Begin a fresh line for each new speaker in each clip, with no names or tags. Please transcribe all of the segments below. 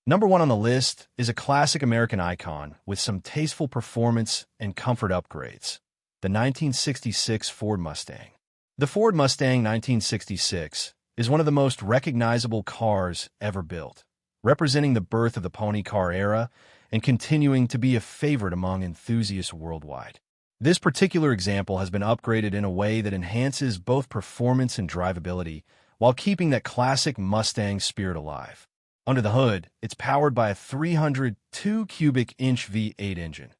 Number one on the list is a classic American icon with some tasteful performance and comfort upgrades, the 1966 Ford Mustang. The Ford Mustang 1966 is one of the most recognizable cars ever built, representing the birth of the pony car era and continuing to be a favorite among enthusiasts worldwide. This particular example has been upgraded in a way that enhances both performance and drivability while keeping that classic Mustang spirit alive. Under the hood, it's powered by a 302 cubic inch V8 engine,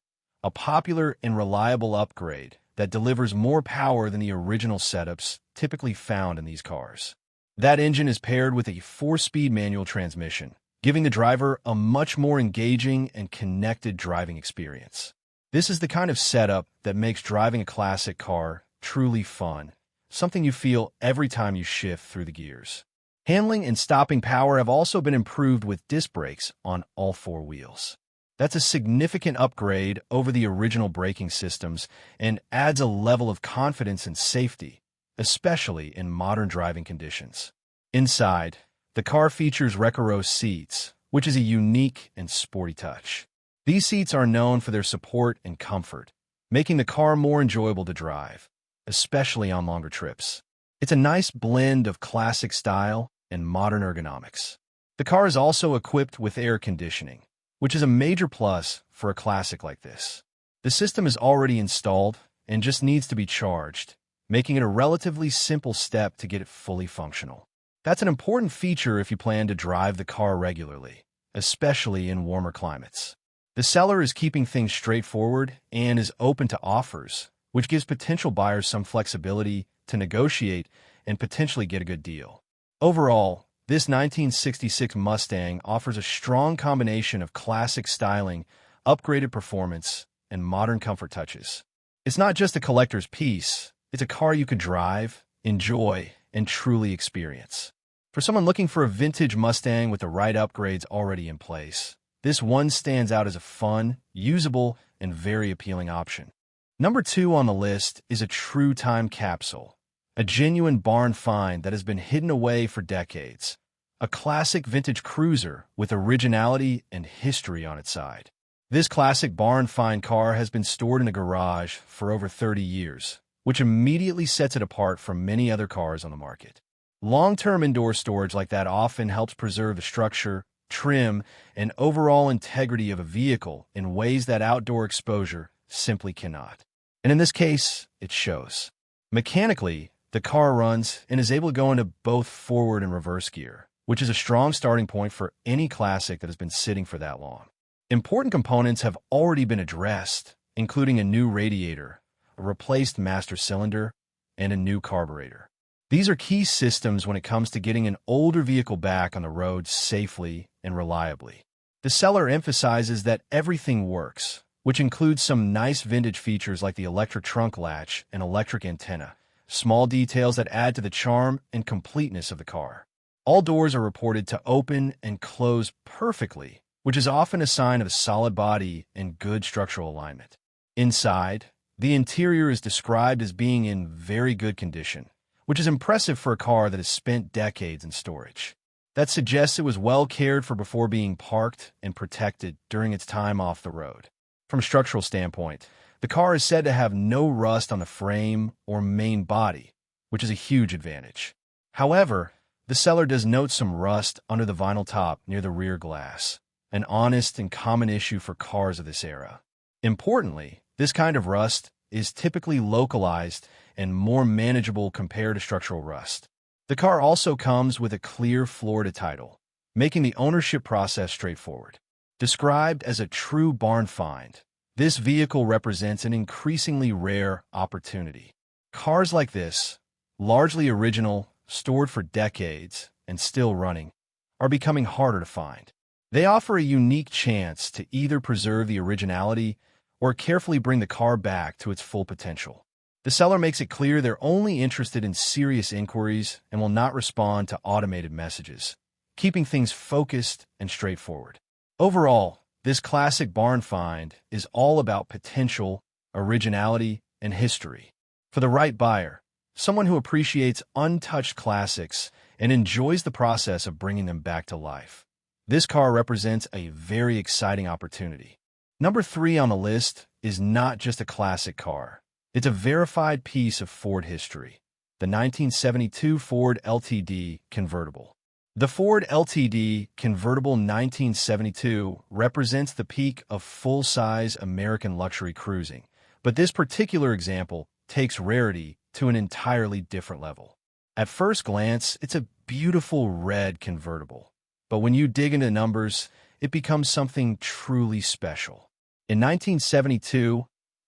a popular and reliable upgrade that delivers more power than the original setups typically found in these cars. That engine is paired with a 4-speed manual transmission, giving the driver a much more engaging and connected driving experience. This is the kind of setup that makes driving a classic car truly fun, something you feel every time you shift through the gears. Handling and stopping power have also been improved with disc brakes on all 4 wheels. That's a significant upgrade over the original braking systems and adds a level of confidence and safety, especially in modern driving conditions. Inside, the car features Recaro seats, which is a unique and sporty touch. These seats are known for their support and comfort, making the car more enjoyable to drive, especially on longer trips. It's a nice blend of classic style and modern ergonomics. The car is also equipped with air conditioning, which is a major plus for a classic like this. The system is already installed and just needs to be charged, making it a relatively simple step to get it fully functional. That's an important feature if you plan to drive the car regularly, especially in warmer climates. The seller is keeping things straightforward and is open to offers, which gives potential buyers some flexibility to negotiate and potentially get a good deal. Overall, this 1966 Mustang offers a strong combination of classic styling, upgraded performance, and modern comfort touches. It's not just a collector's piece, it's a car you can drive, enjoy, and truly experience. For someone looking for a vintage Mustang with the right upgrades already in place, this one stands out as a fun, usable, and very appealing option. Number 2 on the list is a true time capsule, a genuine barn find that has been hidden away for decades. A classic vintage cruiser with originality and history on its side. This classic barn find car has been stored in a garage for over 30 years, which immediately sets it apart from many other cars on the market. Long-term indoor storage like that often helps preserve the structure, trim, and overall integrity of a vehicle in ways that outdoor exposure simply cannot. And in this case, it shows. Mechanically, the car runs and is able to go into both forward and reverse gear, which is a strong starting point for any classic that has been sitting for that long. Important components have already been addressed, including a new radiator, a replaced master cylinder, and a new carburetor. These are key systems when it comes to getting an older vehicle back on the road safely and reliably. The seller emphasizes that everything works, which includes some nice vintage features like the electric trunk latch and electric antenna, small details that add to the charm and completeness of the car. All doors are reported to open and close perfectly, which is often a sign of a solid body and good structural alignment. Inside, the interior is described as being in very good condition, which is impressive for a car that has spent decades in storage. That suggests it was well cared for before being parked and protected during its time off the road. From a structural standpoint, the car is said to have no rust on the frame or main body, which is a huge advantage. However, the seller does note some rust under the vinyl top near the rear glass, an honest and common issue for cars of this era. Importantly, this kind of rust is typically localized and more manageable compared to structural rust. The car also comes with a clear Florida title, making the ownership process straightforward. Described as a true barn find, this vehicle represents an increasingly rare opportunity. Cars like this, largely original, stored for decades, and still running, are becoming harder to find. They offer a unique chance to either preserve the originality or carefully bring the car back to its full potential. The seller makes it clear they're only interested in serious inquiries and will not respond to automated messages, keeping things focused and straightforward. Overall, this classic barn find is all about potential, originality, and history. For the right buyer, someone who appreciates untouched classics and enjoys the process of bringing them back to life, This car represents a very exciting opportunity. Number 3 on the list is not just a classic car. It's a verified piece of Ford history, the 1972 Ford LTD convertible. The Ford LTD convertible 1972 represents the peak of full-size American luxury cruising, but this particular example takes rarity to an entirely different level. At first glance, it's a beautiful red convertible, but when you dig into numbers, it becomes something truly special. In 1972,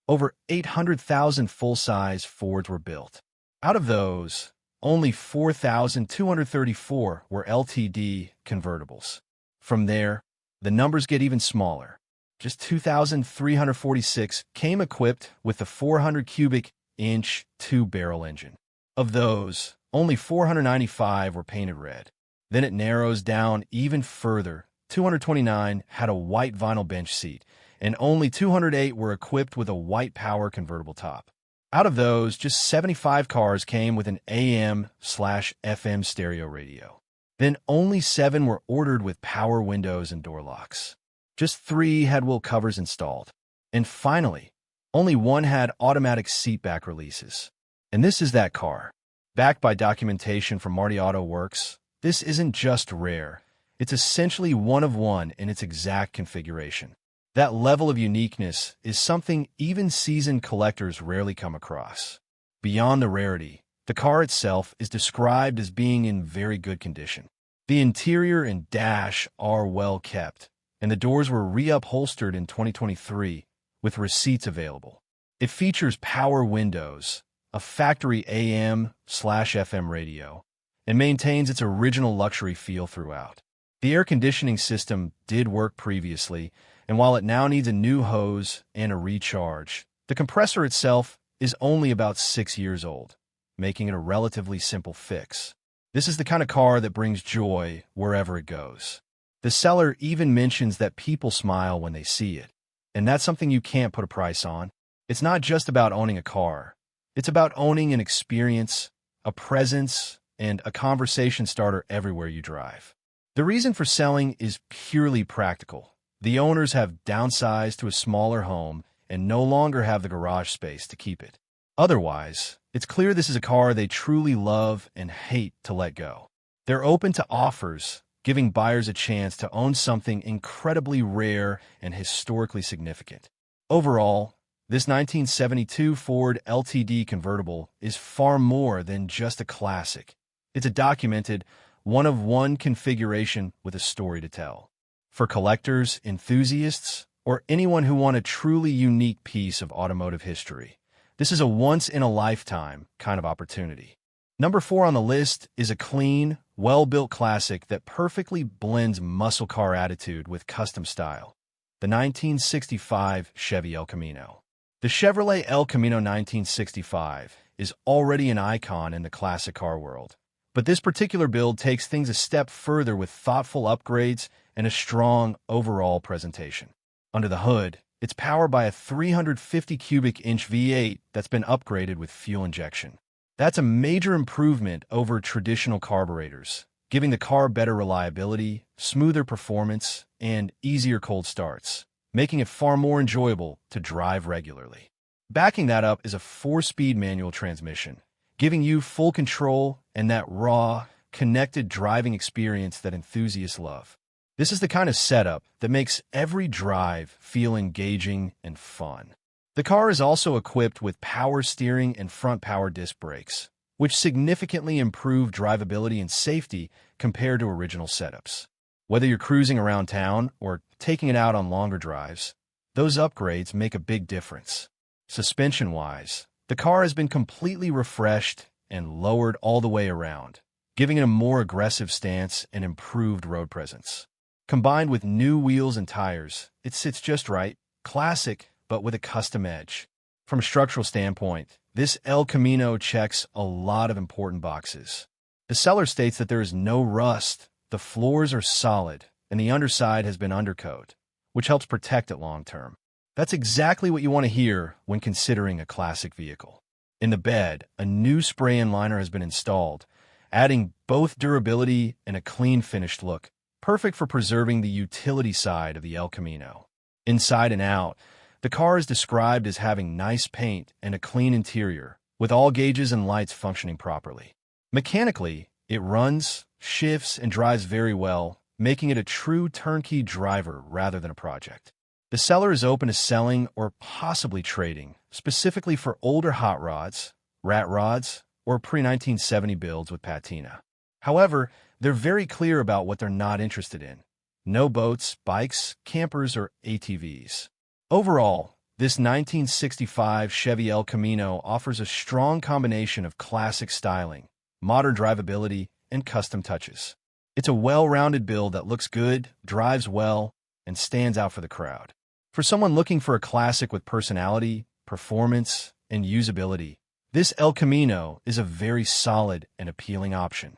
over 800,000 full-size Fords were built. Out of those, only 4,234 were LTD convertibles. From there, the numbers get even smaller. Just 2,346 came equipped with the 400 cubic inch two-barrel engine. Of those, only 495 were painted red. Then it narrows down even further. 229 had a white vinyl bench seat, and only 208 were equipped with a white power convertible top. Out of those, just 75 cars came with an AM/FM stereo radio. Then only 7 were ordered with power windows and door locks. Just 3 had wheel covers installed. And finally, only 1 had automatic seatback releases. And this is that car. Backed by documentation from Marty Auto Works, this isn't just rare. It's essentially one of one in its exact configuration. That level of uniqueness is something even seasoned collectors rarely come across. Beyond the rarity, the car itself is described as being in very good condition. The interior and dash are well kept, and the doors were reupholstered in 2023 with receipts available. It features power windows, a factory AM/FM radio, and maintains its original luxury feel throughout. The air conditioning system did work previously, and while it now needs a new hose and a recharge, the compressor itself is only about 6 years old, making it a relatively simple fix. This is the kind of car that brings joy wherever it goes. The seller even mentions that people smile when they see it, and that's something you can't put a price on. It's not just about owning a car. It's about owning an experience, a presence, and a conversation starter everywhere you drive. The reason for selling is purely practical. The owners have downsized to a smaller home and no longer have the garage space to keep it. Otherwise, it's clear this is a car they truly love and hate to let go. They're open to offers, giving buyers a chance to own something incredibly rare and historically significant. Overall, this 1972 Ford LTD convertible is far more than just a classic. It's a documented, one-of-one configuration with a story to tell. For collectors, enthusiasts, or anyone who want a truly unique piece of automotive history, this is a once-in-a-lifetime kind of opportunity. Number 4 on the list is a clean, well-built classic that perfectly blends muscle car attitude with custom style. The 1965 Chevy El Camino. The Chevrolet El Camino 1965 is already an icon in the classic car world. But this particular build takes things a step further with thoughtful upgrades and a strong overall presentation. Under the hood, it's powered by a 350 cubic inch V8 that's been upgraded with fuel injection. That's a major improvement over traditional carburetors, giving the car better reliability, smoother performance, and easier cold starts, making it far more enjoyable to drive regularly. Backing that up is a 4-speed manual transmission, giving you full control and that raw, connected driving experience that enthusiasts love. This is the kind of setup that makes every drive feel engaging and fun. The car is also equipped with power steering and front power disc brakes, which significantly improve drivability and safety compared to original setups. Whether you're cruising around town or taking it out on longer drives, those upgrades make a big difference. Suspension-wise, the car has been completely refreshed and lowered all the way around, giving it a more aggressive stance and improved road presence. Combined with new wheels and tires, it sits just right, classic, but with a custom edge. From a structural standpoint, this El Camino checks a lot of important boxes. The seller states that there is no rust, the floors are solid, and the underside has been undercoat, which helps protect it long term. That's exactly what you want to hear when considering a classic vehicle. In the bed, a new spray-in liner has been installed, adding both durability and a clean finished look, perfect for preserving the utility side of the El Camino. Inside and out, the car is described as having nice paint and a clean interior, with all gauges and lights functioning properly. Mechanically, it runs, shifts, and drives very well, making it a true turnkey driver rather than a project. The seller is open to selling or possibly trading, specifically for older hot rods, rat rods, or pre-1970 builds with patina. However, they're very clear about what they're not interested in. No boats, bikes, campers, or ATVs. Overall, this 1965 Chevy El Camino offers a strong combination of classic styling, modern drivability, and custom touches. It's a well-rounded build that looks good, drives well, and stands out for the crowd. For someone looking for a classic with personality, performance, and usability, this El Camino is a very solid and appealing option.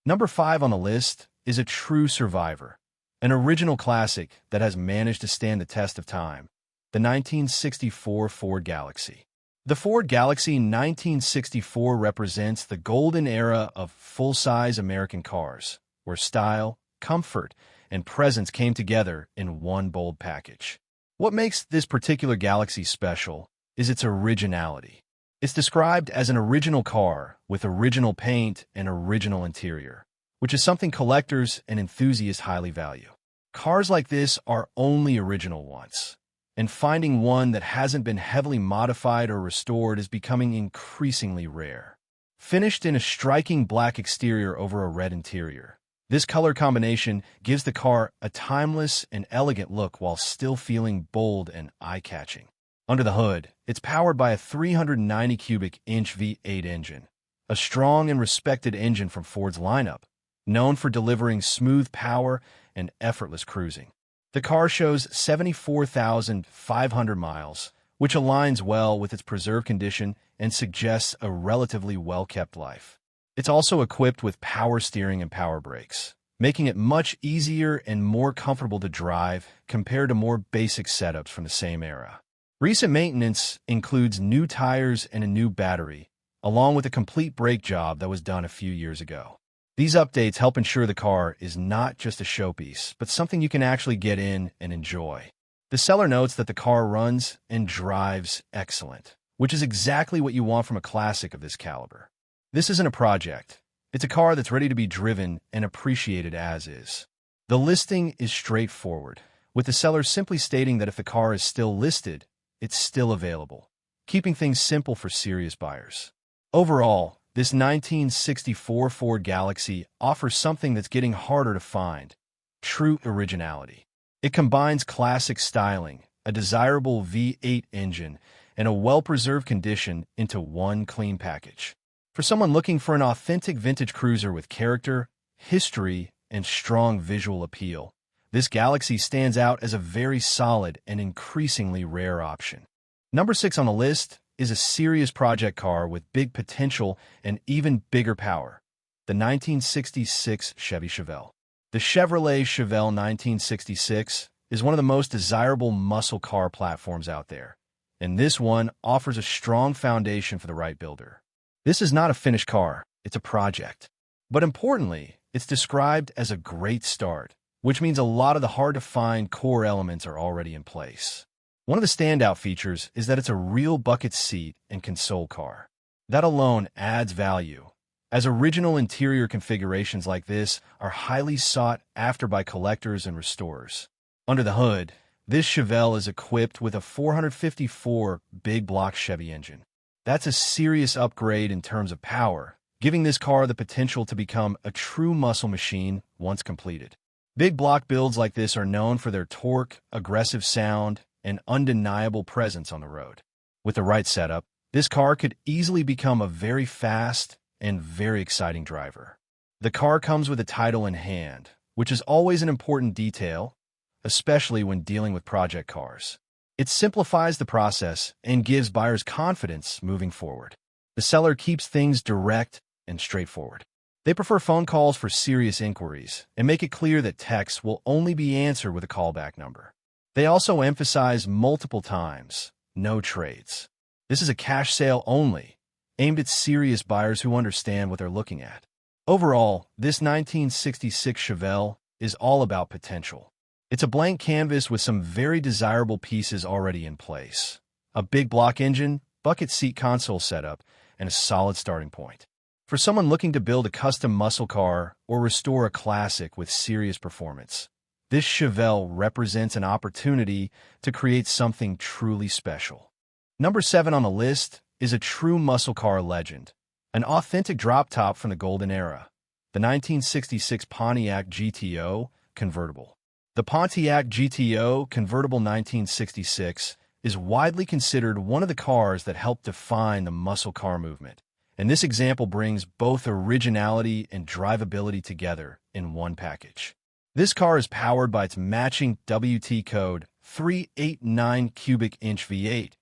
Number 5 on the list is a true survivor, an original classic that has managed to stand the test of time, the 1964 Ford Galaxy. The Ford Galaxy 1964 represents the golden era of full-size American cars, where style, comfort, and presence came together in one bold package. What makes this particular Galaxy special is its originality. It's described as an original car with original paint and original interior, which is something collectors and enthusiasts highly value. Cars like this are only original once, and finding one that hasn't been heavily modified or restored is becoming increasingly rare. Finished in a striking black exterior over a red interior, this color combination gives the car a timeless and elegant look while still feeling bold and eye-catching. Under the hood, it's powered by a 390 cubic inch V8 engine, a strong and respected engine from Ford's lineup, known for delivering smooth power and effortless cruising. The car shows 74,500 miles, which aligns well with its preserved condition and suggests a relatively well-kept life. It's also equipped with power steering and power brakes, making it much easier and more comfortable to drive compared to more basic setups from the same era. Recent maintenance includes new tires and a new battery, along with a complete brake job that was done a few years ago. These updates help ensure the car is not just a showpiece, but something you can actually get in and enjoy. The seller notes that the car runs and drives excellent, which is exactly what you want from a classic of this caliber. This isn't a project. It's a car that's ready to be driven and appreciated as is. The listing is straightforward, with the seller simply stating that if the car is still listed, it's still available, keeping things simple for serious buyers. Overall, this 1964 Ford Galaxy offers something that's getting harder to find: true originality. It combines classic styling, a desirable V8 engine, and a well-preserved condition into one clean package. For someone looking for an authentic vintage cruiser with character, history, and strong visual appeal, this Galaxy stands out as a very solid and increasingly rare option. Number 6 on the list is a serious project car with big potential and even bigger power: the 1966 Chevy Chevelle. The Chevrolet Chevelle 1966 is one of the most desirable muscle car platforms out there, and this one offers a strong foundation for the right builder. This is not a finished car, it's a project. But importantly, it's described as a great start, which means a lot of the hard-to-find core elements are already in place. One of the standout features is that it's a real bucket seat and console car. That alone adds value, as original interior configurations like this are highly sought after by collectors and restorers. Under the hood, this Chevelle is equipped with a 454 big block Chevy engine. That's a serious upgrade in terms of power, giving this car the potential to become a true muscle machine once completed. Big block builds like this are known for their torque, aggressive sound, and undeniable presence on the road. With the right setup, this car could easily become a very fast and very exciting driver. The car comes with a title in hand, which is always an important detail, especially when dealing with project cars. It simplifies the process and gives buyers confidence moving forward. The seller keeps things direct and straightforward. They prefer phone calls for serious inquiries and make it clear that texts will only be answered with a callback number. They also emphasize multiple times, no trades. This is a cash sale only, aimed at serious buyers who understand what they're looking at. Overall, this 1966 Chevelle is all about potential. It's a blank canvas with some very desirable pieces already in place. A big block engine, bucket seat console setup, and a solid starting point. For someone looking to build a custom muscle car or restore a classic with serious performance, this Chevelle represents an opportunity to create something truly special. Number 7 on the list is a true muscle car legend, an authentic drop top from the golden era, the 1966 Pontiac GTO convertible. The Pontiac GTO convertible 1966 is widely considered one of the cars that helped define the muscle car movement, and this example brings both originality and drivability together in one package. This car is powered by its matching WT code 389 cubic inch V8,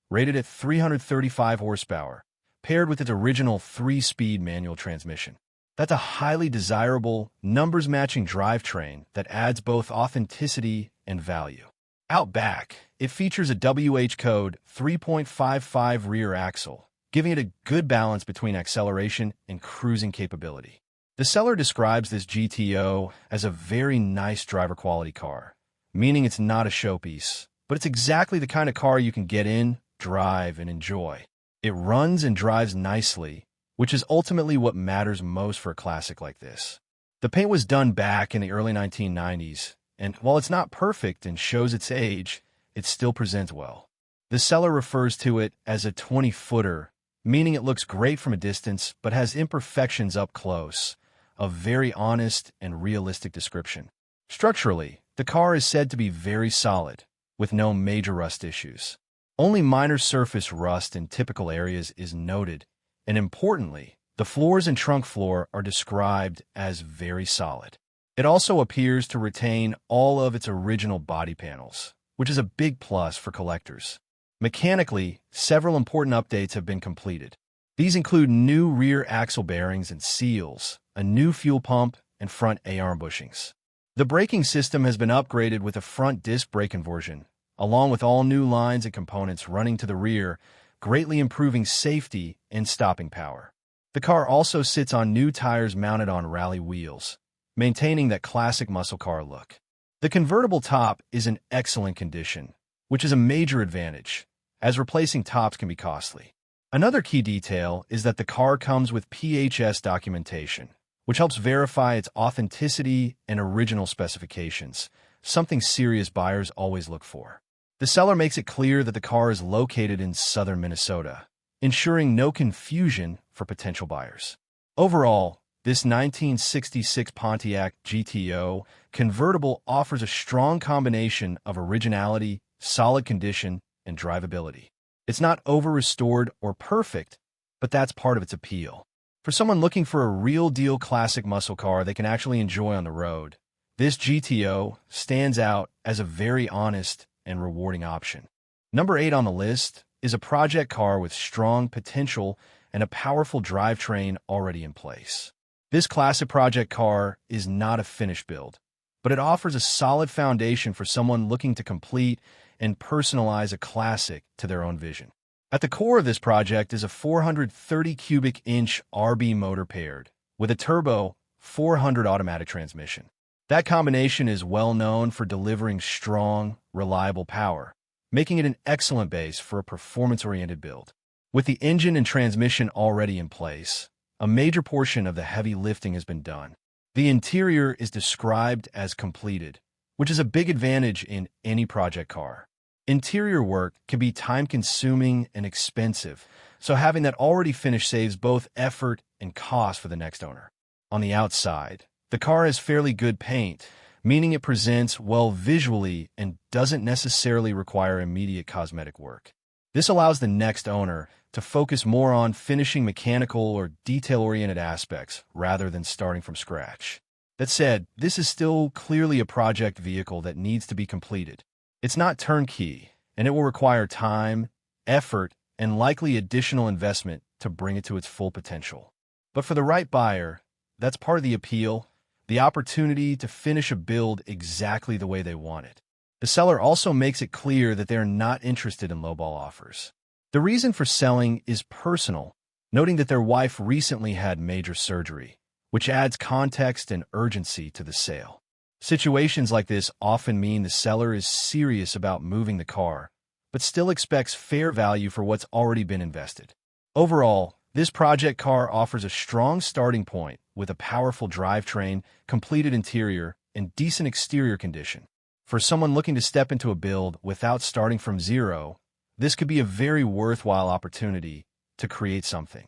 rated at 335 horsepower, paired with its original 3-speed manual transmission. That's a highly desirable, numbers-matching drivetrain that adds both authenticity and value. Out back, it features a WH code 3.55 rear axle, giving it a good balance between acceleration and cruising capability. The seller describes this GTO as a very nice driver quality car, meaning it's not a showpiece, but it's exactly the kind of car you can get in, drive, and enjoy. It runs and drives nicely, which is ultimately what matters most for a classic like this. The paint was done back in the early 1990s, and while it's not perfect and shows its age, it still presents well. The seller refers to it as a 20-footer, meaning it looks great from a distance but has imperfections up close, a very honest and realistic description. Structurally, the car is said to be very solid, with no major rust issues. Only minor surface rust in typical areas is noted, and importantly, the floors and trunk floor are described as very solid. It also appears to retain all of its original body panels, which is a big plus for collectors. Mechanically, several important updates have been completed. These include new rear axle bearings and seals, a new fuel pump, and front A-arm bushings. The braking system has been upgraded with a front disc brake inversion, along with all new lines and components running to the rear, greatly improving safety and stopping power. The car also sits on new tires mounted on rally wheels, maintaining that classic muscle car look. The convertible top is in excellent condition, which is a major advantage, as replacing tops can be costly. Another key detail is that the car comes with PHS documentation, which helps verify its authenticity and original specifications, something serious buyers always look for. The seller makes it clear that the car is located in southern Minnesota, ensuring no confusion for potential buyers. Overall, this 1966 Pontiac GTO convertible offers a strong combination of originality, solid condition, and drivability. It's not over-restored or perfect, but that's part of its appeal. For someone looking for a real-deal classic muscle car they can actually enjoy on the road, this GTO stands out as a very honest and rewarding option. Number 8 on the list is a project car with strong potential and a powerful drivetrain already in place. This classic project car is not a finished build, but it offers a solid foundation for someone looking to complete and personalize a classic to their own vision. At the core of this project is a 430 cubic inch RB motor paired with a turbo 400 automatic transmission. That combination is well known for delivering strong, reliable power, making it an excellent base for a performance-oriented build. With the engine and transmission already in place, a major portion of the heavy lifting has been done. The interior is described as completed, which is a big advantage in any project car. Interior work can be time-consuming and expensive, so having that already finished saves both effort and cost for the next owner. On the outside, the car has fairly good paint, meaning it presents well visually and doesn't necessarily require immediate cosmetic work. This allows the next owner to focus more on finishing mechanical or detail-oriented aspects rather than starting from scratch. That said, this is still clearly a project vehicle that needs to be completed. It's not turnkey, and it will require time, effort, and likely additional investment to bring it to its full potential. But for the right buyer, that's part of the appeal, the opportunity to finish a build exactly the way they want it. The seller also makes it clear that they're not interested in lowball offers. The reason for selling is personal, noting that their wife recently had major surgery, which adds context and urgency to the sale. Situations like this often mean the seller is serious about moving the car, but still expects fair value for what's already been invested. Overall, this project car offers a strong starting point with a powerful drivetrain, completed interior, and decent exterior condition. For someone looking to step into a build without starting from zero, this could be a very worthwhile opportunity to create something.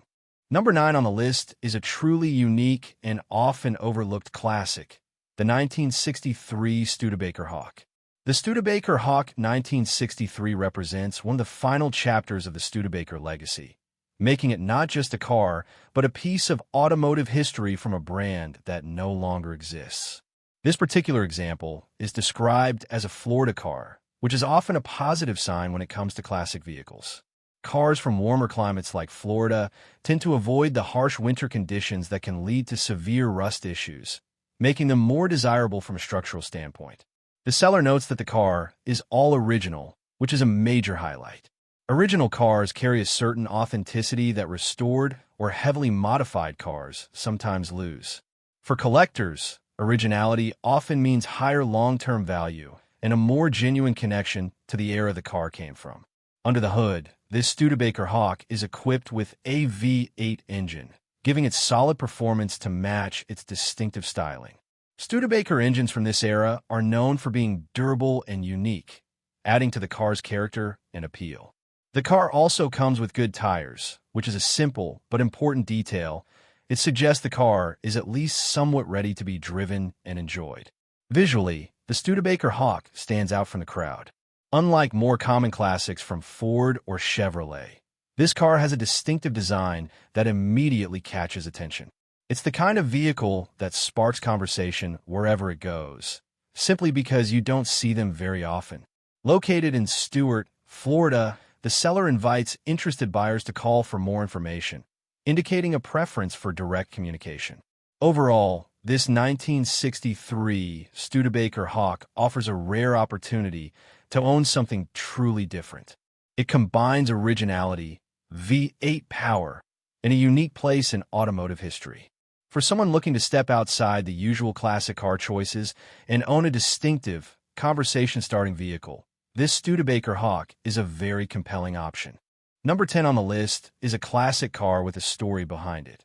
Number 9 on the list is a truly unique and often overlooked classic, the 1963 Studebaker Hawk. The Studebaker Hawk 1963 represents one of the final chapters of the Studebaker legacy, making it not just a car, but a piece of automotive history from a brand that no longer exists. This particular example is described as a Florida car, which is often a positive sign when it comes to classic vehicles. Cars from warmer climates like Florida tend to avoid the harsh winter conditions that can lead to severe rust issues, making them more desirable from a structural standpoint. The seller notes that the car is all original, which is a major highlight. Original cars carry a certain authenticity that restored or heavily modified cars sometimes lose. For collectors, originality often means higher long-term value and a more genuine connection to the era the car came from. Under the hood, this Studebaker Hawk is equipped with a V8 engine, giving it solid performance to match its distinctive styling. Studebaker engines from this era are known for being durable and unique, adding to the car's character and appeal. The car also comes with good tires, which is a simple but important detail. It suggests the car is at least somewhat ready to be driven and enjoyed. Visually, the Studebaker Hawk stands out from the crowd. Unlike more common classics from Ford or Chevrolet, this car has a distinctive design that immediately catches attention. It's the kind of vehicle that sparks conversation wherever it goes, simply because you don't see them very often. Located in Stuart, Florida, the seller invites interested buyers to call for more information, indicating a preference for direct communication. Overall, this 1963 Studebaker Hawk offers a rare opportunity to own something truly different. It combines originality, V8 power, and a unique place in automotive history. For someone looking to step outside the usual classic car choices and own a distinctive, conversation-starting vehicle, this Studebaker Hawk is a very compelling option. Number 10 on the list is a classic car with a story behind it.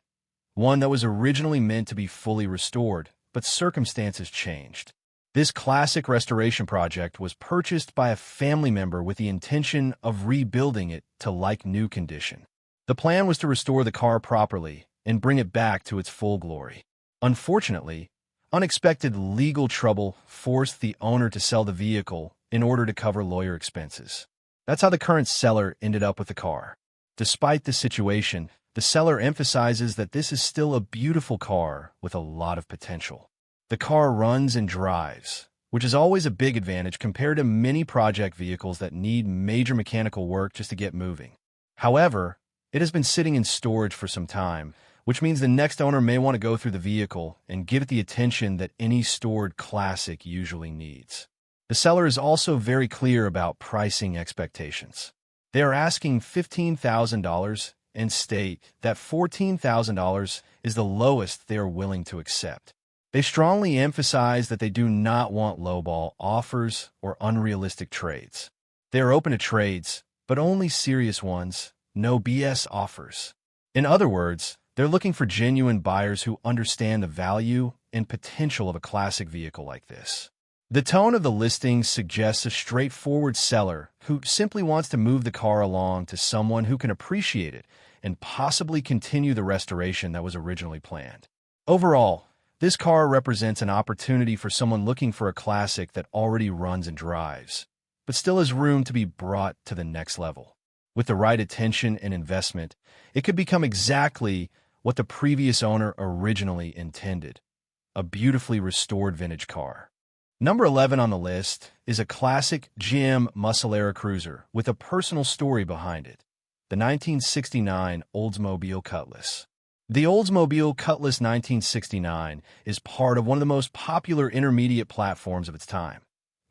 One that was originally meant to be fully restored, but circumstances changed. This classic restoration project was purchased by a family member with the intention of rebuilding it to like-new condition. The plan was to restore the car properly and bring it back to its full glory. Unfortunately, unexpected legal trouble forced the owner to sell the vehicle in order to cover lawyer expenses. That's how the current seller ended up with the car. Despite the situation, the seller emphasizes that this is still a beautiful car with a lot of potential. The car runs and drives, which is always a big advantage compared to many project vehicles that need major mechanical work just to get moving. However, it has been sitting in storage for some time, which means the next owner may want to go through the vehicle and give it the attention that any stored classic usually needs. The seller is also very clear about pricing expectations. They are asking $15,000 and state that $14,000 is the lowest they are willing to accept. They strongly emphasize that they do not want lowball offers or unrealistic trades. They are open to trades, but only serious ones, no BS offers. In other words, they're looking for genuine buyers who understand the value and potential of a classic vehicle like this. The tone of the listing suggests a straightforward seller who simply wants to move the car along to someone who can appreciate it and possibly continue the restoration that was originally planned. Overall, this car represents an opportunity for someone looking for a classic that already runs and drives, but still has room to be brought to the next level. With the right attention and investment, it could become exactly what the previous owner originally intended, a beautifully restored vintage car. Number 11 on the list is a classic GM Muscle-era cruiser with a personal story behind it, the 1969 Oldsmobile Cutlass. The Oldsmobile Cutlass 1969 is part of one of the most popular intermediate platforms of its time,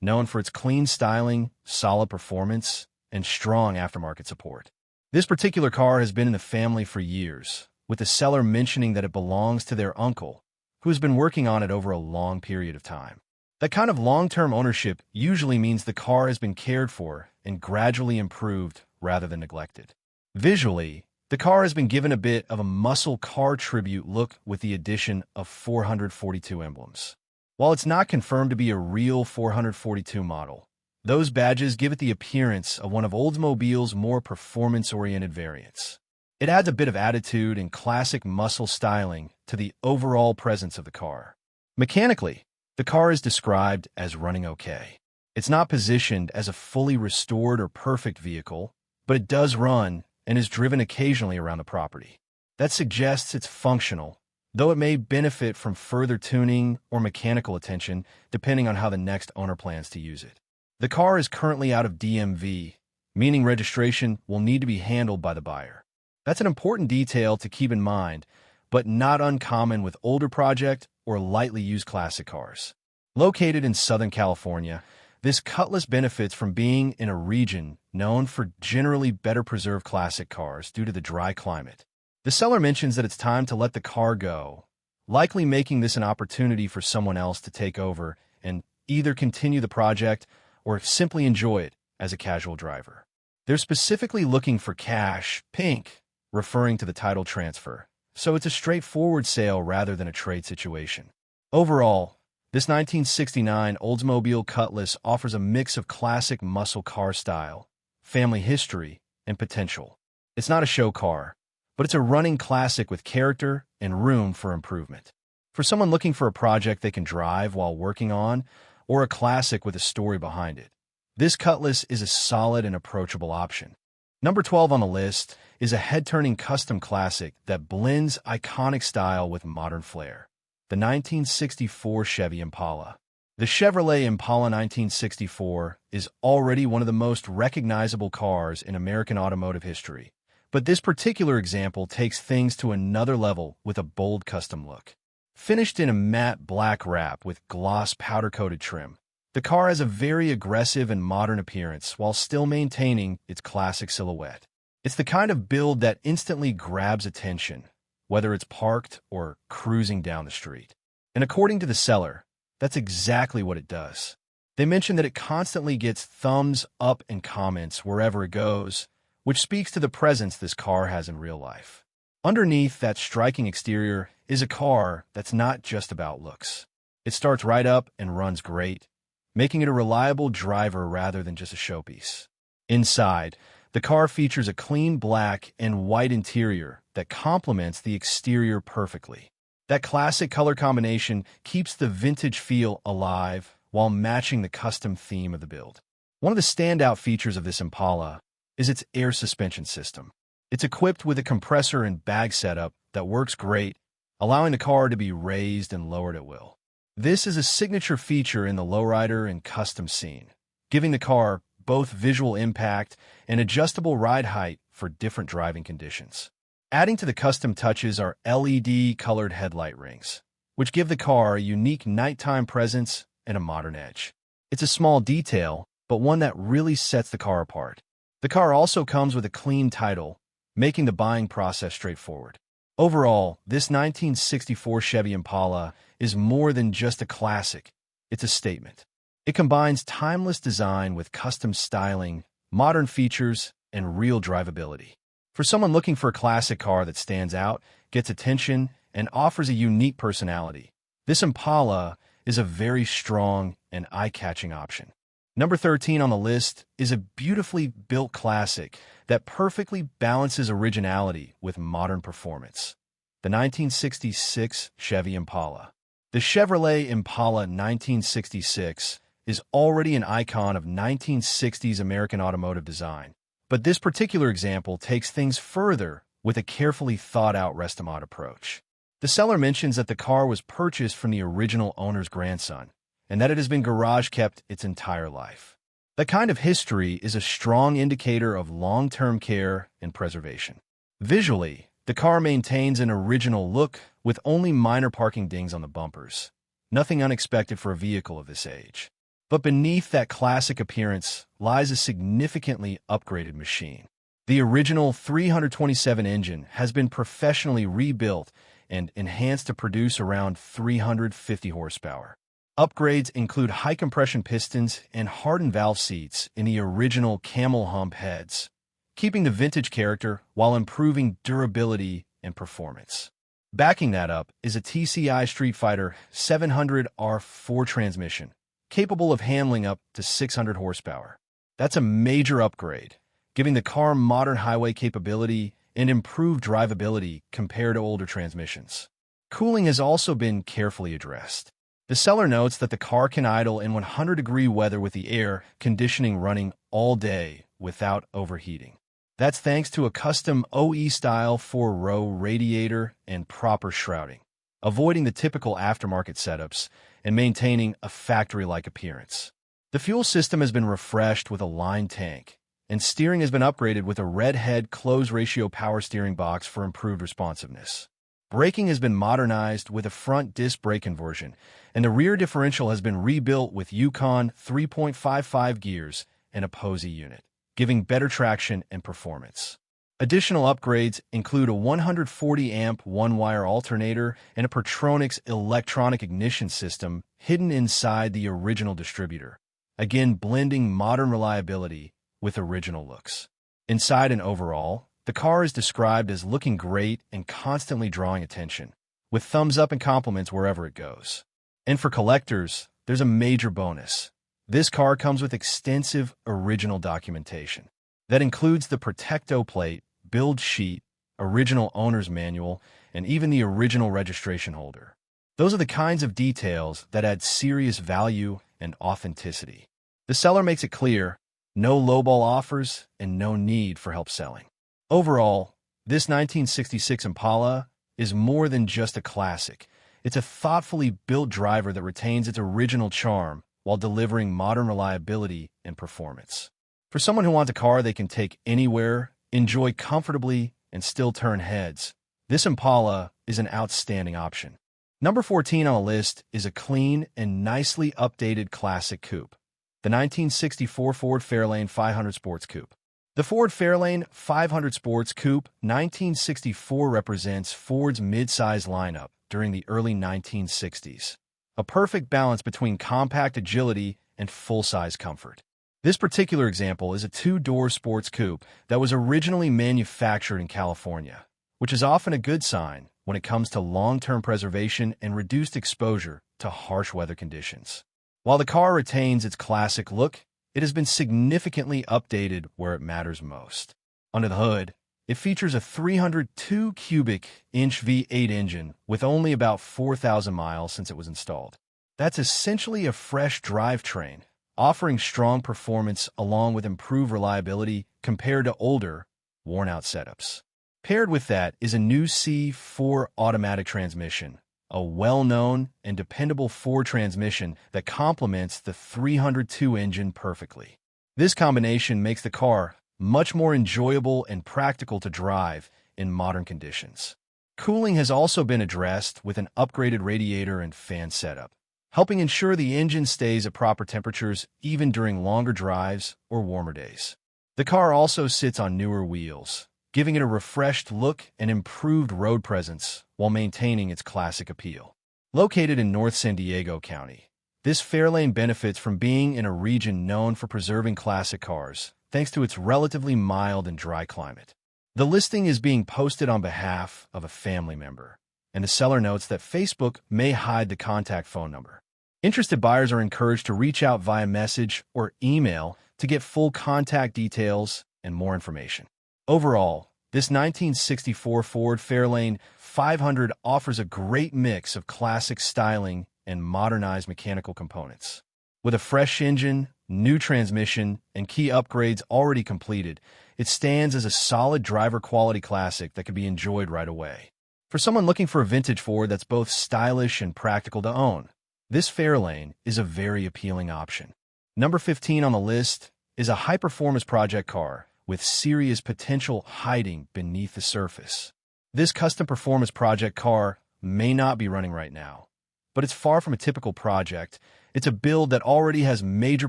known for its clean styling, solid performance, and strong aftermarket support. This particular car has been in the family for years, with the seller mentioning that it belongs to their uncle, who has been working on it over a long period of time. That kind of long-term ownership usually means the car has been cared for and gradually improved rather than neglected. Visually, the car has been given a bit of a muscle car tribute look with the addition of 442 emblems. While it's not confirmed to be a real 442 model, those badges give it the appearance of one of Oldsmobile's more performance-oriented variants. It adds a bit of attitude and classic muscle styling to the overall presence of the car. Mechanically, the car is described as running okay. It's not positioned as a fully restored or perfect vehicle, but it does run and is driven occasionally around the property. That suggests it's functional, though it may benefit from further tuning or mechanical attention depending on how the next owner plans to use it. The car is currently out of DMV, meaning registration will need to be handled by the buyer. That's an important detail to keep in mind, but not uncommon with older project or lightly used classic cars. Located in Southern California, this Cutlass benefits from being in a region known for generally better preserved classic cars due to the dry climate. The seller mentions that it's time to let the car go, likely making this an opportunity for someone else to take over and either continue the project or simply enjoy it as a casual driver. They're specifically looking for cash, pink, referring to the title transfer, so it's a straightforward sale rather than a trade situation. Overall, this 1969 Oldsmobile Cutlass offers a mix of classic muscle car style, family history, and potential. It's not a show car, but it's a running classic with character and room for improvement. For someone looking for a project they can drive while working on, or a classic with a story behind it, this Cutlass is a solid and approachable option. Number 12 on the list is a head-turning custom classic that blends iconic style with modern flair. The 1964 Chevy Impala. The Chevrolet Impala 1964 is already one of the most recognizable cars in American automotive history, but this particular example takes things to another level with a bold custom look. Finished in a matte black wrap with gloss powder-coated trim, the car has a very aggressive and modern appearance while still maintaining its classic silhouette. It's the kind of build that instantly grabs attention, whether it's parked or cruising down the street. And according to the seller, that's exactly what it does. They mention that it constantly gets thumbs up and comments wherever it goes, which speaks to the presence this car has in real life. Underneath that striking exterior is a car that's not just about looks. It starts right up and runs great, making it a reliable driver rather than just a showpiece. Inside, the car features a clean black and white interior that complements the exterior perfectly. That classic color combination keeps the vintage feel alive while matching the custom theme of the build. One of the standout features of this Impala is its air suspension system. It's equipped with a compressor and bag setup that works great, allowing the car to be raised and lowered at will. This is a signature feature in the lowrider and custom scene, giving the car both visual impact and adjustable ride height for different driving conditions. Adding to the custom touches are LED-colored headlight rings, which give the car a unique nighttime presence and a modern edge. It's a small detail, but one that really sets the car apart. The car also comes with a clean title, making the buying process straightforward. Overall, this 1964 Chevy Impala is more than just a classic, it's a statement. It combines timeless design with custom styling, modern features, and real drivability. For someone looking for a classic car that stands out, gets attention, and offers a unique personality, this Impala is a very strong and eye-catching option. Number 13 on the list is a beautifully built classic that perfectly balances originality with modern performance. The 1966 Chevy Impala. The Chevrolet Impala 1966 is already an icon of 1960s American automotive design, but this particular example takes things further with a carefully thought-out rest-a-mod approach. The seller mentions that the car was purchased from the original owner's grandson, and that it has been garage-kept its entire life. That kind of history is a strong indicator of long-term care and preservation. Visually, the car maintains an original look with only minor parking dings on the bumpers, nothing unexpected for a vehicle of this age. But beneath that classic appearance lies a significantly upgraded machine. The original 327 engine has been professionally rebuilt and enhanced to produce around 350 horsepower. Upgrades include high-compression pistons and hardened valve seats in the original camel hump heads, keeping the vintage character while improving durability and performance. Backing that up is a TCI Street Fighter 700 R4 transmission, capable of handling up to 600 horsepower. That's a major upgrade, giving the car modern highway capability and improved drivability compared to older transmissions. Cooling has also been carefully addressed. The seller notes that the car can idle in 100-degree weather with the air conditioning running all day without overheating. That's thanks to a custom OE-style 4-row radiator and proper shrouding, avoiding the typical aftermarket setups and maintaining a factory-like appearance. The fuel system has been refreshed with a lined tank, and steering has been upgraded with a red head close-ratio power steering box for improved responsiveness. Braking has been modernized with a front disc brake conversion, and the rear differential has been rebuilt with Yukon 3.55 gears and a Posey unit, giving better traction and performance. Additional upgrades include a 140-amp one-wire alternator and a Pertronix electronic ignition system hidden inside the original distributor, again blending modern reliability with original looks. Inside and overall, the car is described as looking great and constantly drawing attention, with thumbs up and compliments wherever it goes. And for collectors, there's a major bonus. This car comes with extensive original documentation. That includes the Protecto plate, build sheet, original owner's manual, and even the original registration holder. Those are the kinds of details that add serious value and authenticity. The seller makes it clear, no lowball offers and no need for help selling. Overall, this 1966 Impala is more than just a classic. It's a thoughtfully built driver that retains its original charm while delivering modern reliability and performance. For someone who wants a car they can take anywhere, enjoy comfortably, and still turn heads, this Impala is an outstanding option. Number 14 on the list is a clean and nicely updated classic coupe, the 1964 Ford Fairlane 500 Sports Coupe. The Ford Fairlane 500 Sports Coupe 1964 represents Ford's mid-size lineup during the early 1960s, a perfect balance between compact agility and full-size comfort. This particular example is a two-door sports coupe that was originally manufactured in California, which is often a good sign when it comes to long-term preservation and reduced exposure to harsh weather conditions. While the car retains its classic look, it has been significantly updated where it matters most. Under the hood, it features a 302 cubic inch V8 engine with only about 4,000 miles since it was installed. That's essentially a fresh drivetrain, offering strong performance along with improved reliability compared to older, worn-out setups. Paired with that is a new C4 automatic transmission, a well-known and dependable Ford transmission that complements the 302 engine perfectly. This combination makes the car much more enjoyable and practical to drive in modern conditions. Cooling has also been addressed with an upgraded radiator and fan setup, helping ensure the engine stays at proper temperatures even during longer drives or warmer days. The car also sits on newer wheels, giving it a refreshed look and improved road presence while maintaining its classic appeal. Located in North San Diego County, this Fairlane benefits from being in a region known for preserving classic cars, thanks to its relatively mild and dry climate. The listing is being posted on behalf of a family member, and the seller notes that Facebook may hide the contact phone number. Interested buyers are encouraged to reach out via message or email to get full contact details and more information. Overall, this 1964 Ford Fairlane 500 offers a great mix of classic styling and modernized mechanical components. With a fresh engine, new transmission, and key upgrades already completed, it stands as a solid driver-quality classic that can be enjoyed right away. For someone looking for a vintage Ford that's both stylish and practical to own, this Fairlane is a very appealing option. Number 15 on the list is a high-performance project car with serious potential hiding beneath the surface. This custom performance project car may not be running right now, but it's far from a typical project. It's a build that already has major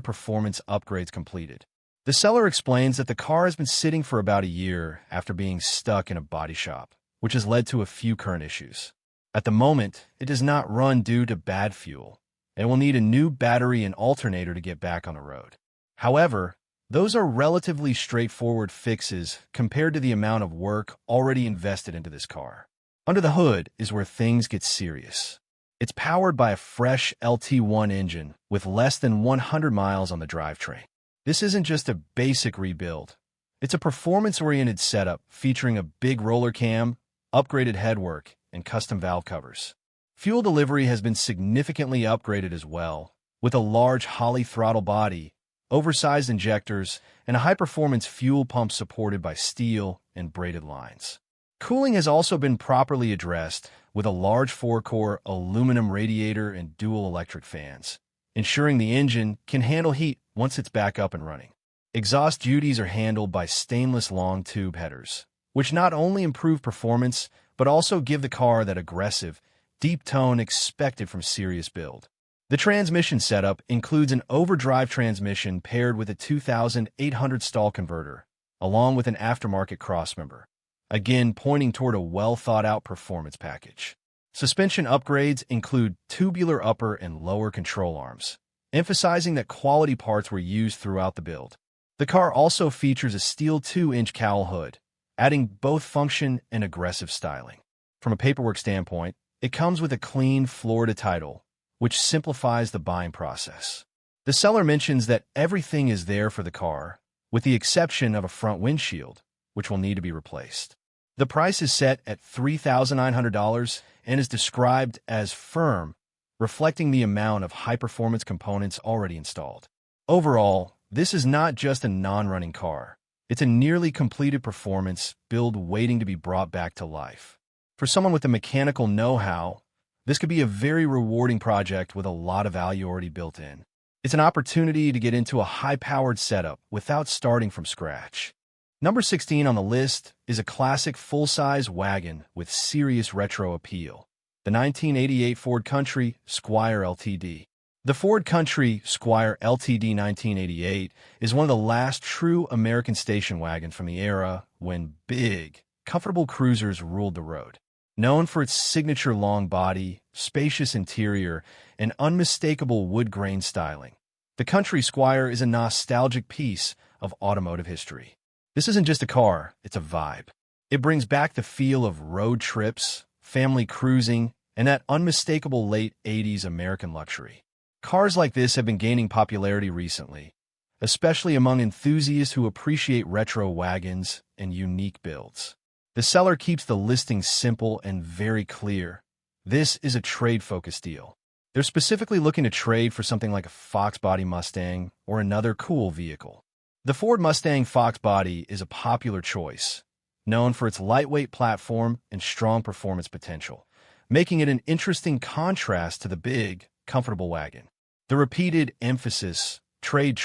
performance upgrades completed. The seller explains that the car has been sitting for about a year after being stuck in a body shop, which has led to a few current issues. At the moment, it does not run due to bad fuel, and will need a new battery and alternator to get back on the road. However, those are relatively straightforward fixes compared to the amount of work already invested into this car. Under the hood is where things get serious. It's powered by a fresh LT1 engine with less than 100 miles on the drivetrain. This isn't just a basic rebuild. It's a performance-oriented setup featuring a big roller cam, upgraded headwork, and custom valve covers. Fuel delivery has been significantly upgraded as well, with a large Holley throttle body, oversized injectors, and a high-performance fuel pump supported by steel and braided lines. Cooling has also been properly addressed with a large 4-core aluminum radiator and dual electric fans, ensuring the engine can handle heat once it's back up and running. Exhaust duties are handled by stainless long tube headers, which not only improve performance, but also give the car that aggressive, deep tone expected from serious build. The transmission setup includes an overdrive transmission paired with a 2,800 stall converter, along with an aftermarket crossmember, again pointing toward a well-thought-out performance package. Suspension upgrades include tubular upper and lower control arms, emphasizing that quality parts were used throughout the build. The car also features a steel 2-inch cowl hood, adding both function and aggressive styling. From a paperwork standpoint, it comes with a clean Florida title, which simplifies the buying process. The seller mentions that everything is there for the car, with the exception of a front windshield, which will need to be replaced. The price is set at $3,900 and is described as firm, reflecting the amount of high-performance components already installed. Overall, this is not just a non-running car. It's a nearly completed performance build waiting to be brought back to life. For someone with the mechanical know-how, this could be a very rewarding project with a lot of value already built in. It's an opportunity to get into a high-powered setup without starting from scratch. Number 16 on the list is a classic full-size wagon with serious retro appeal, the 1988 Ford Country Squire Ltd. The Ford Country Squire Ltd 1988 is one of the last true American station wagons from the era when big, comfortable cruisers ruled the road. Known for its signature long body, spacious interior, and unmistakable wood grain styling, the Country Squire is a nostalgic piece of automotive history. This isn't just a car, it's a vibe. It brings back the feel of road trips, family cruising, and that unmistakable late 80s American luxury. Cars like this have been gaining popularity recently, especially among enthusiasts who appreciate retro wagons and unique builds. The seller keeps the listing simple and very clear. This is a trade-focused deal. They're specifically looking to trade for something like a Fox Body Mustang or another cool vehicle. The Ford Mustang Fox Body is a popular choice, known for its lightweight platform and strong performance potential, making it an interesting contrast to the big, comfortable wagon. The repeated emphasis, trade,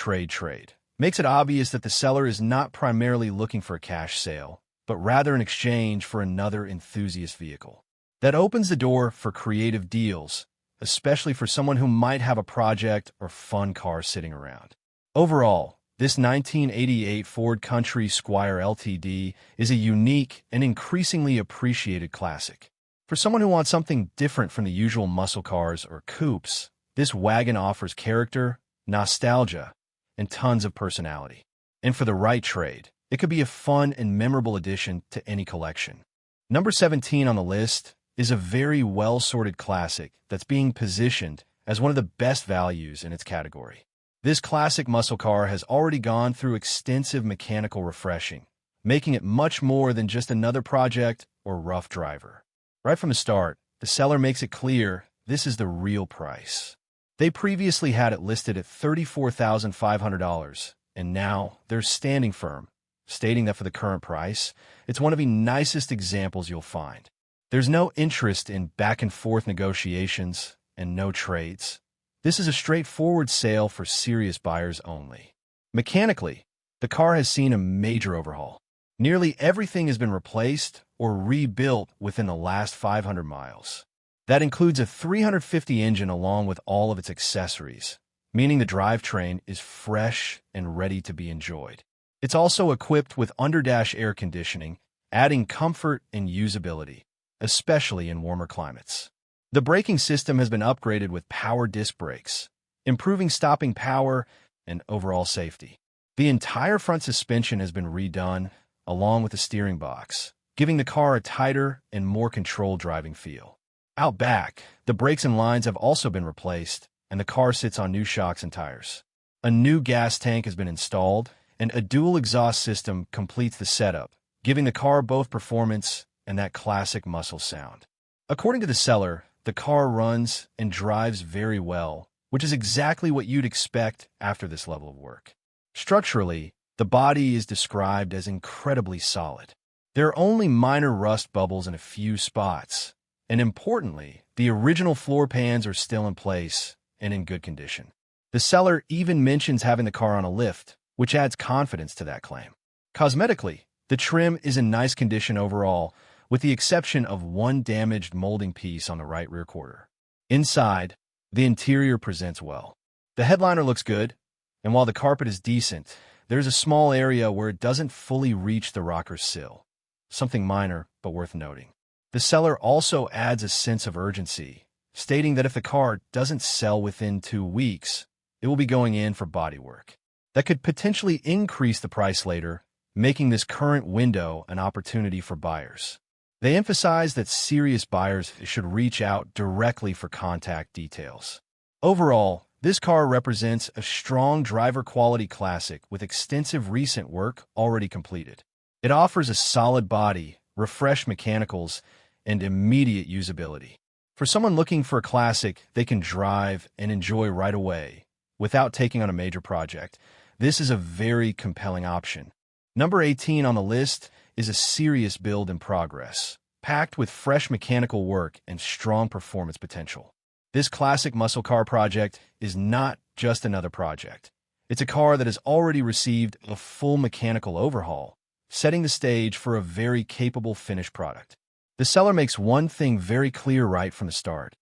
makes it obvious that the seller is not primarily looking for a cash sale, but rather an exchange for another enthusiast vehicle. That opens the door for creative deals, especially for someone who might have a project or fun car sitting around. Overall, this 1988 Ford Country Squire Ltd is a unique and increasingly appreciated classic. For someone who wants something different from the usual muscle cars or coupes, this wagon offers character, nostalgia, and tons of personality. And for the right trade, it could be a fun and memorable addition to any collection. Number 17 on the list is a very well-sorted classic that's being positioned as one of the best values in its category. This classic muscle car has already gone through extensive mechanical refreshing, making it much more than just another project or rough driver. Right from the start, the seller makes it clear this is the real price. They previously had it listed at $34,500, and now they're standing firm, stating that for the current price, it's one of the nicest examples you'll find. There's no interest in back-and-forth negotiations and no trades. This is a straightforward sale for serious buyers only. Mechanically, the car has seen a major overhaul. Nearly everything has been replaced or rebuilt within the last 500 miles. That includes a 350 engine along with all of its accessories, meaning the drivetrain is fresh and ready to be enjoyed. It's also equipped with underdash air conditioning, adding comfort and usability, especially in warmer climates. The braking system has been upgraded with power disc brakes, improving stopping power and overall safety. The entire front suspension has been redone, along with the steering box, giving the car a tighter and more controlled driving feel. Out back, the brakes and lines have also been replaced, and the car sits on new shocks and tires. A new gas tank has been installed, and a dual exhaust system completes the setup, giving the car both performance and that classic muscle sound. According to the seller, the car runs and drives very well, which is exactly what you'd expect after this level of work. Structurally, the body is described as incredibly solid. There are only minor rust bubbles in a few spots, and importantly, the original floor pans are still in place and in good condition. The seller even mentions having the car on a lift, which adds confidence to that claim. Cosmetically, the trim is in nice condition overall, with the exception of one damaged molding piece on the right rear quarter. Inside, the interior presents well. The headliner looks good, and while the carpet is decent, there's a small area where it doesn't fully reach the rocker's sill. Something minor, but worth noting. The seller also adds a sense of urgency, stating that if the car doesn't sell within 2 weeks, it will be going in for bodywork. That could potentially increase the price later, making this current window an opportunity for buyers. They emphasize that serious buyers should reach out directly for contact details. Overall, this car represents a strong driver-quality classic with extensive recent work already completed. It offers a solid body, refreshed mechanicals, and immediate usability. For someone looking for a classic they can drive and enjoy right away, without taking on a major project, this is a very compelling option. Number 18 on the list is a serious build in progress, packed with fresh mechanical work and strong performance potential. This classic muscle car project is not just another project. It's a car that has already received a full mechanical overhaul, setting the stage for a very capable finished product. The seller makes one thing very clear right from the start: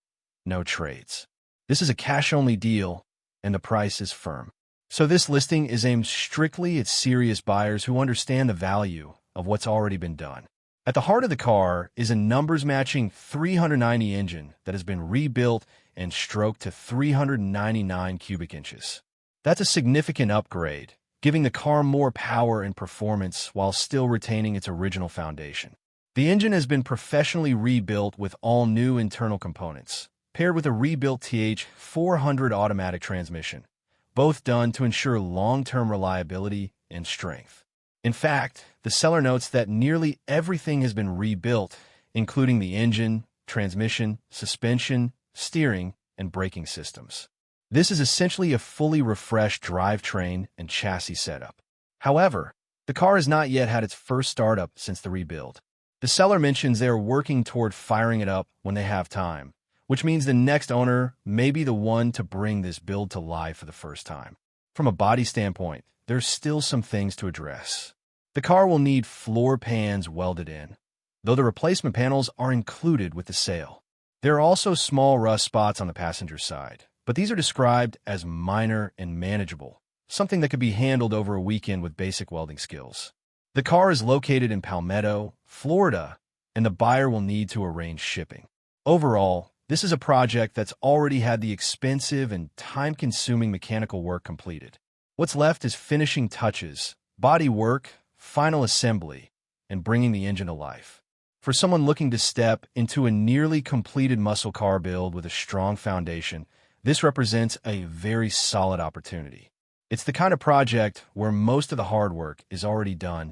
no trades. This is a cash-only deal, and the price is firm. So this listing is aimed strictly at serious buyers who understand the value of what's already been done. At the heart of the car is a numbers-matching 390 engine that has been rebuilt and stroked to 399 cubic inches. That's a significant upgrade, giving the car more power and performance while still retaining its original foundation. The engine has been professionally rebuilt with all new internal components, paired with a rebuilt TH400 automatic transmission, both done to ensure long-term reliability and strength. In fact, the seller notes that nearly everything has been rebuilt, including the engine, transmission, suspension, steering, and braking systems. This is essentially a fully refreshed drivetrain and chassis setup. However, the car has not yet had its first startup since the rebuild. The seller mentions they are working toward firing it up when they have time, which means the next owner may be the one to bring this build to life for the first time. From a body standpoint, there's still some things to address. The car will need floor pans welded in, though the replacement panels are included with the sale. There are also small rust spots on the passenger side, but these are described as minor and manageable, something that could be handled over a weekend with basic welding skills. The car is located in Palmetto, Florida, and the buyer will need to arrange shipping. Overall, this is a project that's already had the expensive and time-consuming mechanical work completed. What's left is finishing touches, body work, final assembly, and bringing the engine to life. For someone looking to step into a nearly completed muscle car build with a strong foundation, this represents a very solid opportunity. It's the kind of project where most of the hard work is already done.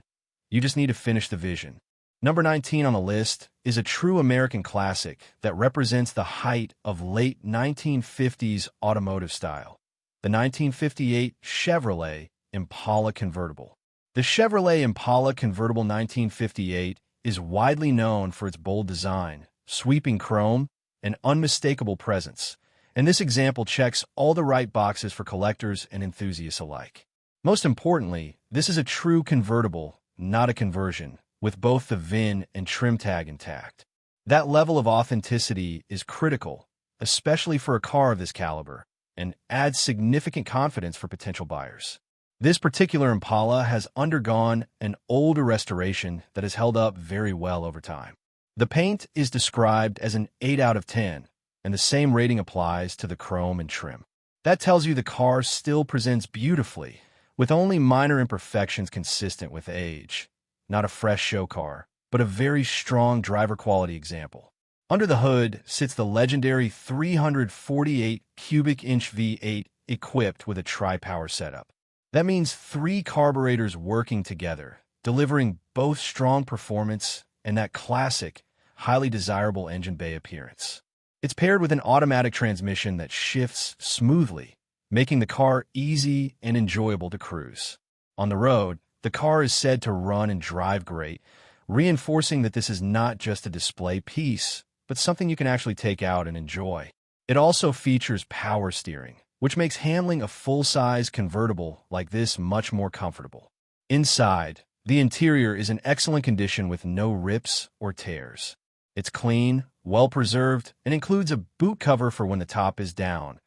You just need to finish the vision. Number 19 on the list is a true American classic that represents the height of late 1950s automotive style: the 1958 Chevrolet Impala convertible. The Chevrolet Impala convertible 1958 is widely known for its bold design, sweeping chrome, and unmistakable presence, and this example checks all the right boxes for collectors and enthusiasts alike. Most importantly, this is a true convertible, not a conversion, with both the VIN and trim tag intact. That level of authenticity is critical, especially for a car of this caliber, and adds significant confidence for potential buyers. This particular Impala has undergone an older restoration that has held up very well over time. The paint is described as an 8 out of 10, and the same rating applies to the chrome and trim. That tells you the car still presents beautifully, with only minor imperfections consistent with age. Not a fresh show car, but a very strong driver quality example. Under the hood sits the legendary 348 cubic inch V8 equipped with a tri-power setup. That means 3 carburetors working together, delivering both strong performance and that classic, highly desirable engine bay appearance. It's paired with an automatic transmission that shifts smoothly, making the car easy and enjoyable to cruise. On the road, the car is said to run and drive great, reinforcing that this is not just a display piece, but something you can actually take out and enjoy. It also features power steering, which makes handling a full-size convertible like this much more comfortable. Inside, the interior is in excellent condition with no rips or tears. It's clean, well-preserved, and includes a boot cover for when the top is down,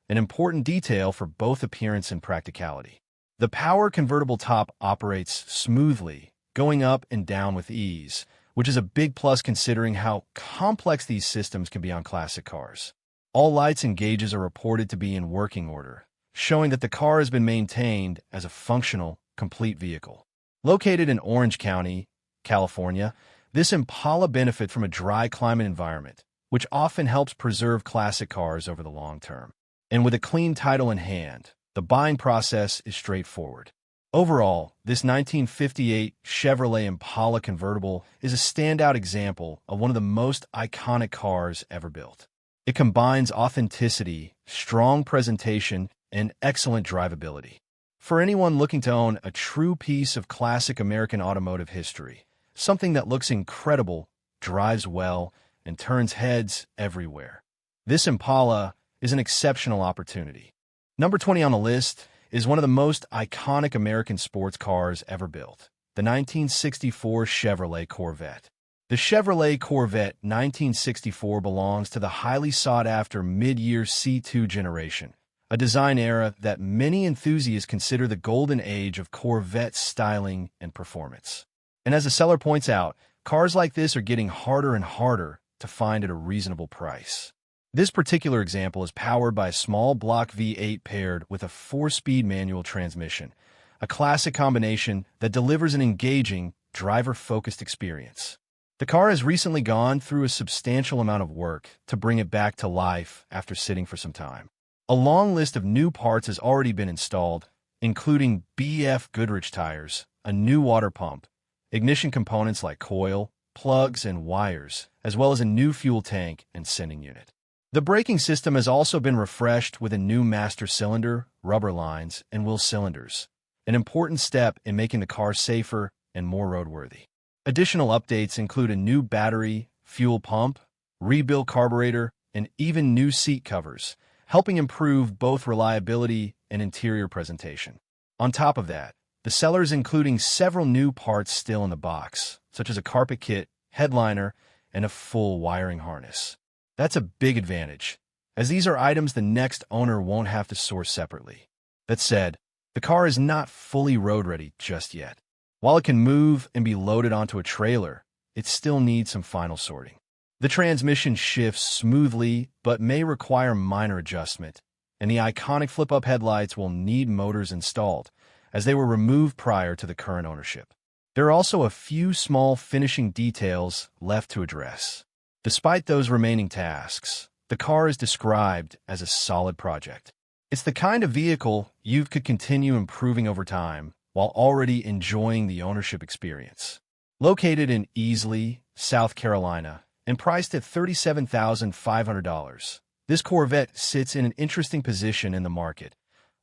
an important detail for both appearance and practicality. The power convertible top operates smoothly, going up and down with ease, which is a big plus considering how complex these systems can be on classic cars. All lights and gauges are reported to be in working order, showing that the car has been maintained as a functional, complete vehicle. Located in Orange County, California, this Impala benefits from a dry climate environment, which often helps preserve classic cars over the long term. And with a clean title in hand, the buying process is straightforward. Overall, this 1958 Chevrolet Impala convertible is a standout example of one of the most iconic cars ever built. It combines authenticity, strong presentation, and excellent drivability. For anyone looking to own a true piece of classic American automotive history, something that looks incredible, drives well, and turns heads everywhere, this Impala is an exceptional opportunity. Number 20 on the list is one of the most iconic American sports cars ever built, the 1964 Chevrolet Corvette. The Chevrolet Corvette 1964 belongs to the highly sought-after mid-year C2 generation, a design era that many enthusiasts consider the golden age of Corvette styling and performance. And as the seller points out, cars like this are getting harder and harder to find at a reasonable price. This particular example is powered by a small block V8 paired with a 4-speed manual transmission, a classic combination that delivers an engaging, driver-focused experience. The car has recently gone through a substantial amount of work to bring it back to life after sitting for some time. A long list of new parts has already been installed, including BF Goodrich tires, a new water pump, ignition components like coil, plugs, and wires, as well as a new fuel tank and sending unit. The braking system has also been refreshed with a new master cylinder, rubber lines, and wheel cylinders, an important step in making the car safer and more roadworthy. Additional updates include a new battery, fuel pump, rebuilt carburetor, and even new seat covers, helping improve both reliability and interior presentation. On top of that, the seller is including several new parts still in the box, such as a carpet kit, headliner, and a full wiring harness. That's a big advantage, as these are items the next owner won't have to source separately. That said, the car is not fully road-ready just yet. While it can move and be loaded onto a trailer, it still needs some final sorting. The transmission shifts smoothly but may require minor adjustment, and the iconic flip-up headlights will need motors installed, as they were removed prior to the current ownership. There are also a few small finishing details left to address. Despite those remaining tasks, the car is described as a solid project. It's the kind of vehicle you could continue improving over time while already enjoying the ownership experience. Located in Easley, South Carolina, and priced at $37,500, this Corvette sits in an interesting position in the market,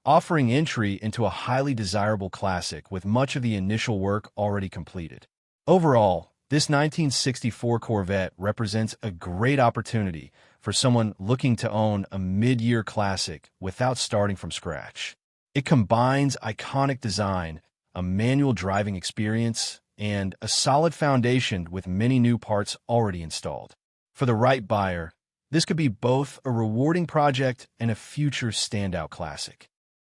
offering entry into a highly desirable classic with much of the initial work already completed. Overall, this 1964 Corvette represents a great opportunity for someone looking to own a mid-year classic without starting from scratch. It combines iconic design, a manual driving experience, and a solid foundation with many new parts already installed. For the right buyer, this could be both a rewarding project and a future standout classic.